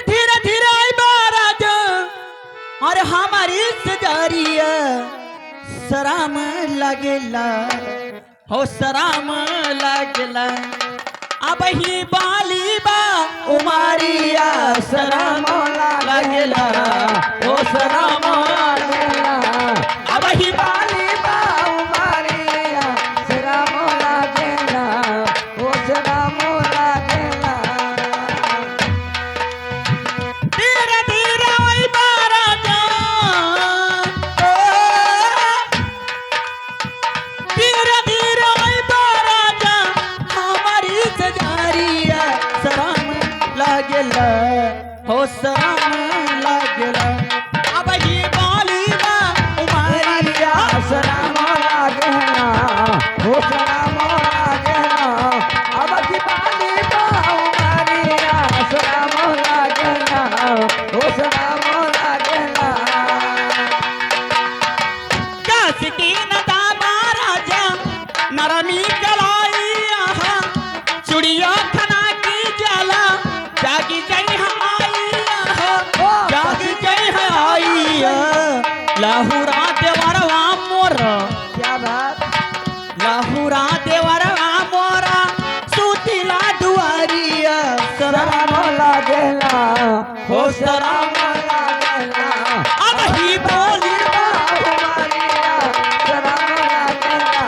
धीरे धीरे बाराज और हमारी सजारिया सराम लगेला हो सराम लगेला अब ही बाली बा उमारिया सराम लगेला हो सराम लगेला अब ही बाली बा उमारिया सराम लगेला हो सराम लगेला धीरे धीरे आई बाराजा धीरे धीरे आई बाराजा हमारी सजारिया सराम लागेला हो सराम लागेला अब ही बाली बा उमारिया सराम लागेला हो सराम लागेला अब ही बाली बा उमारिया सराम लागेला हो सराम लागेला कासिकी नदा महाराजा नरमी कलाई आहा चुड़िया खना की जाला जागी जई आई आहा जागी जई आई लाहुरा देवरवा मोर क्या बात लाहुरा देवरवा मोरा सुतिला दुआरिया सराम लागेला हो सराम लागेला अब ही बोली बा उमारिया सराम लागेला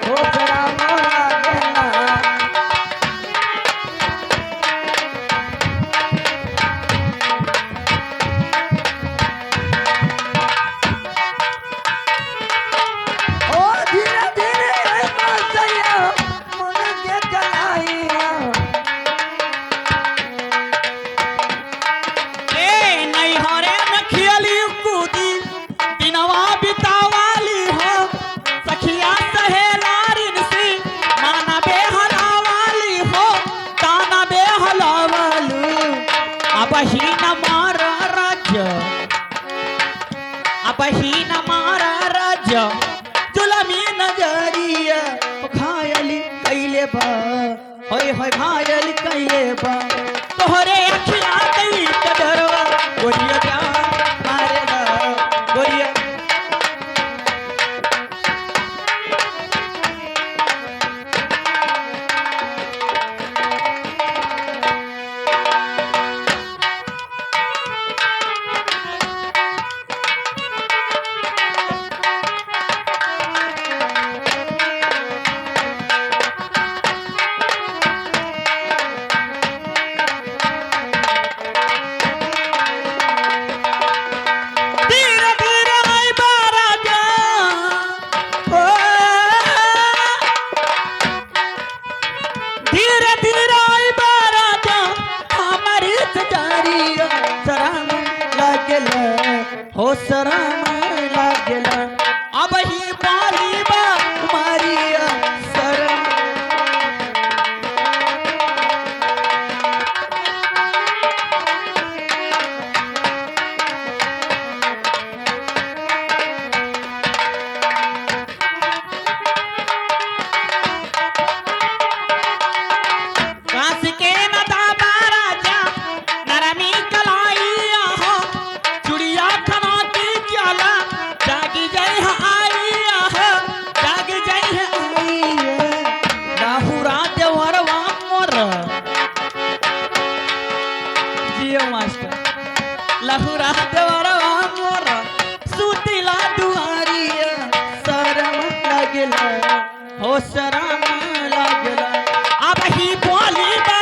हो सराम लागेला ओ धीरे धीरे मसैया मन के चलाइया ए नहीं हरे नखियली कूदी दिनवा बितावाली हो सखिया सहेलारिन सी माना बेहलावाली हो ताना बेहलावाली अब ही न मारा राज्य अब ही न मारा राज्य जुलमी नजरिया घायल कैले बा होय होय घायल कैले बा तोहरे अखिया कई कदरवा गोरिया जान मारेला गोरिया धीरे धीरे आई बाराजा ओ धीरे धीरे आई बाराजा हमारी सजारिया सराम लागेला हो सराम लागेला अब ही बाली बा उमारिया सराम काशी के नदा महाराजा नरमी कलाई आहा चुड़िया खना की जाला जागी जय आई आहा जागी जय आई लाहुरा देवरवा मोर जियो मास्टर लाहुरा देवरवा मोर सुतिला दुआरिया शरम लागेला हो शरम लागेला अब ही बोली बा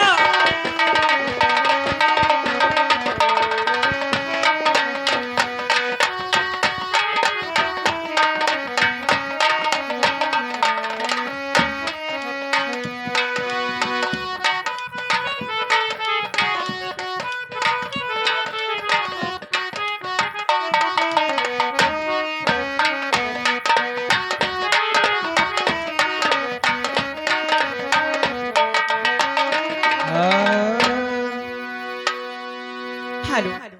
Hello.